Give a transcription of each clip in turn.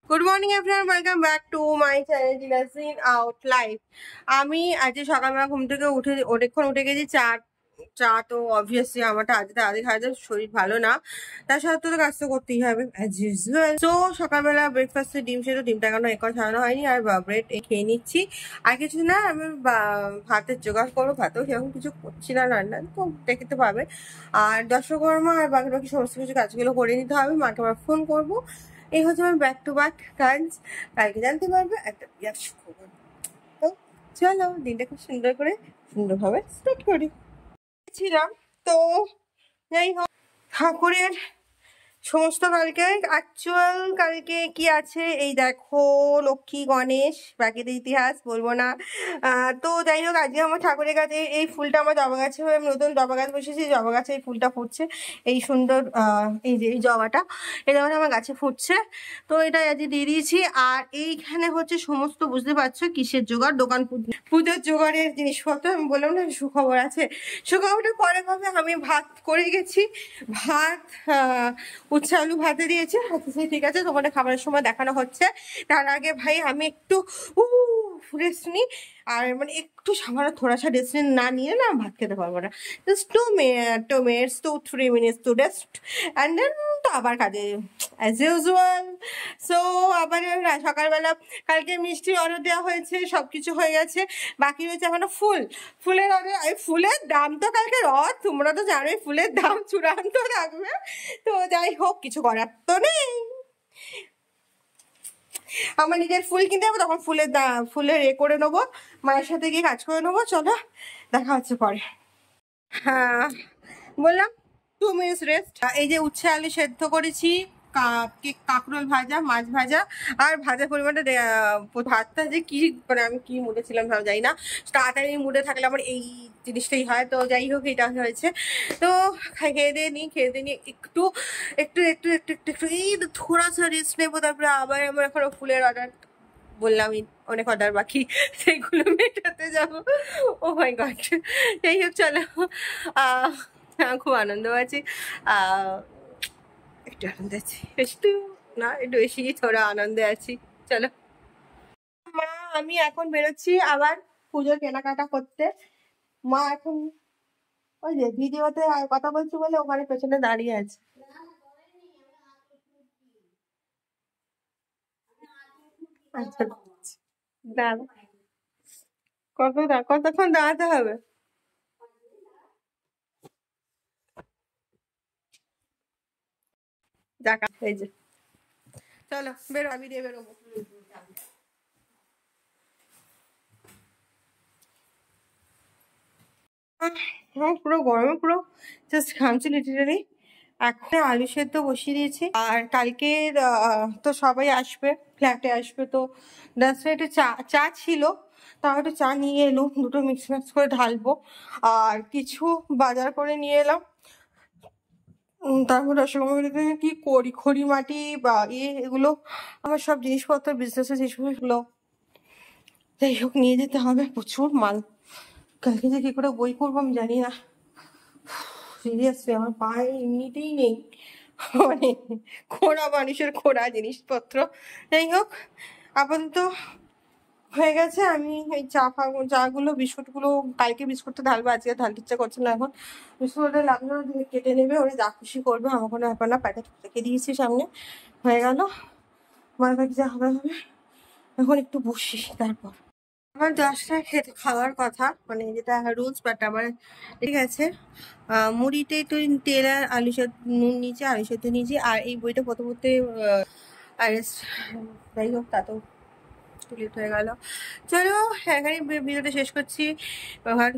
Good morning everyone, welcome back to my channel জিনাসিন out life. আমি আজকে সকালবেলা ঘুম থেকে অনেকক্ষণ উঠে গেছি। চা চা তো অবভিয়াসলি আমারটা আজকে তাড়াতাড়ি খাওয়া যায়, শরীর ভালো না, তার সত্ত্বেও তো কাজ তো করতেই হবে অ্যাজ ইউজুয়াল। তো সকালবেলা ব্রেকফাস্টে ডিম সেদ্ধ, ডিমটা কেন এখন ছাড়ানো হয়নি, আর ব্রেড খেয়ে নিচ্ছি। আর কিছু না, আমি ভাতের জোগাড় করবো, ভাতেও সেরকম কিছু করছি না, রান্না তো দেখতে পাবে। আর দশকর্মা আর বাকি বাকি সমস্ত কিছু কাজগুলো করে নিতে হবে, মাকে আবার ফোন করবো। এই হচ্ছে আমার ব্যাক টু ব্যাক কাজ। কালকে জানতে পারবে একটা বিরাট সুখবর। তো চলো দিনটা খুব সুন্দরভাবে স্টার্ট করি। ছিলাম তো, যাই হোক, ঠাকুরের সমস্ত কালকে কালকে কি আছে এই দেখো, লক্ষ্মী গণেশ, প্রাকৃতিক ইতিহাস বলবো না। তো যাই হোক, আজকে আমার ঠাকুরের কাছে এই ফুলটা আমার জবা গাছে, আমি নতুন জবা গাছ বসেছি, জবা গাছে এই ফুলটা ফুটছে, এই সুন্দর এই যে এই জবাটা আমার গাছে ফুটছে। তো এটা আজকে দিয়ে দিয়েছি। আর এইখানে হচ্ছে সমস্ত, বুঝতে পারছো কিসের জোগাড়, দোকান পুজোর জোগাড়ের জিনিসপত্র। আমি বললাম না সুখবর আছে, সুখবরটা পরে পাবে। আমি ভাত করে গেছি, ভাত উচ্ছে আলু ভাতে দিয়েছে, ঠিক আছে, তোমাদের খাবারের সময় দেখানো হচ্ছে। তার আগে ভাই আমি একটু রেস্ট নিই। আর মানে একটু সামান্য থোড়াসা রেস্ট না নিয়ে না ভাত খেতে পারবো না। Just 2 minutes, 2-3 minutes to rest and then তো আবার কাজে অ্যাজ ইউজুয়াল। সো আবার সকালবেলা কালকে মিষ্টির অর্ডার দেওয়া হয়েছে, সবকিছু হয়ে গেছে, বাকি রয়েছে এখনো ফুলের অর্ডার। ফুলের দাম তো কালকে রথ, তোমরা তো জানোই ফুলের দাম চূড়ান্ত থাকবে। তো যাই হোক, কিছু করার তো নেই, আমার নিজের ফুল কিনতে হবে, তখন ফুলের করে নেবো, মায়ের সাথে গিয়ে কাজ করে নেবো। চলো দেখা হচ্ছে পরে। হ্যাঁ বললাম 2 minutes রেস্ট। এই যে উচ্ছে আলু সেদ্ধ করেছি, কাঁকরোল ভাজা, মাছ ভাজা, আর ভাজার পরিমাণটা ভাতটা যে কি, মানে আমি কি মুডে ছিলাম ভাব যাই না, তাড়াতাড়ি মুডে থাকলে আমার এই জিনিসটাই হয়। তো যাই হোক, এটা হয়েছে। তো খেয়ে দিয়ে নিয়ে একটু একটু একটু একটু একটু একটু এই থোড়া সা রেস্ট নেবো, তারপরে আবার আমার এখনো ফুলের অর্ডার, বললামই অনেক অর্ডার বাকি, সেইগুলো মেটাতে যাবো। ও মাই গড। যাই হোক চলো, খুব আনন্দ আছি, একটু আনন্দ আছি, একটু না একটু বেশি থোড়া আনন্দে আছি। চলো মা, আমি এখন বেরোচ্ছি আবার পুজোর কেনাকাটা করতে। মা এখন ওই যে ভিডিওতে কথা বলছি বলে ওখানে পেছনে দাঁড়িয়ে আছে। আচ্ছা দাঁড়া, কতক্ষণ দাঁড়াতে হবে? দেখা এই যে, চলো বেরো, আমি দিয়ে বেরোবো। পুরো গরমে পুরো জাস্ট ঘামছি লিটারালি। এখন আলু সেদ্ধ বসিয়ে দিয়েছি। আর কালকে তো সবাই আসবে, ফ্ল্যাটে আসবে, তো ডাস্টে একটু চা ছিল, তাও একটু চা নিয়ে এলুম, দুটো মিক্স করে ঢালবো। আর কিছু বাজার করে নিয়ে এলাম। তারপর রসগোল্লা কি করি, খড়ি মাটি বা এগুলো আমার সব জিনিসপত্র, বিজনেসের জিনিসগুলো যাই হোক নিয়ে যেতে হবে, প্রচুর মাল। কালকে যে কি করে বই করবো আমি জানি না, সিরিয়াসলি আমার পায়ে এমনিতেই নেই, মানে খোড়া মানুষের খোড়া জিনিসপত্র। যাই হোক, আপাতত হয়ে গেছে। আমি এই চাগুলো বিস্কুটগুলো কালকে বিস্কুটটা ঢালবো, আজকে ঢালতে ইচ্ছা করছে না। এখন বিস্কুটটা লাগলো কেটে নেবে, ওরা যা খুশি করবে, আমার কোনো ব্যাপার না। প্যাকেট রেখে দিয়েছি সামনে, হয়ে গেল, বাকি যা হবে হবে। এখন একটু বসি, তারপর আমার 10টা খাওয়ার কথা, মানে যেটা রুলস, বাট আমার ঠিক আছে। মুড়িতে একটু তেল আর আলু সেদ্ধ, নুন নিয়েছি, আলু সেদ্ধ নিয়েছি। আর এই বইটা পড়তে যাই হোক, তা তো লেট হয়ে গেল। চলো এখানে ভিডিওটা শেষ করছি।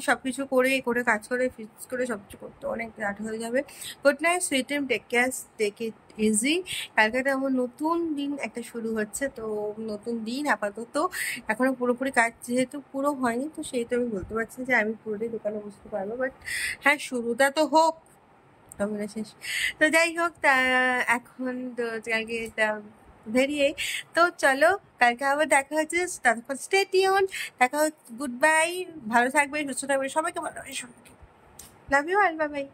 সবকিছু করে কাজ করে ফিক্স করে সবকিছু করতে অনেক রাত হয়ে যাবে। Good night, sweet dream, take care, take it easy. কালকে আমার নতুন দিন একটা শুরু হচ্ছে, তো নতুন দিন আপাতত এখনো পুরোপুরি কাজ যেহেতু পুরো হয়নি, তো সেহেতু আমি বলতে পারছি যে আমি পুরোটাই দোকানে বসতে পারবো, বাট হ্যাঁ শুরুটা তো হোক, তবে শেষ। তো যাই হোক, তা এখন তো কালকে বেরিয়ে, তো চলো কালকে আবার দেখা হচ্ছে, ততক্ষণ স্টে টিউন, দেখা হচ্ছে, গুড বাই, ভালো থাকবে, সুস্থ থাকবে, সবাইকে ভালো, সবাইকে লাভ ইউ, আর বাই বাই।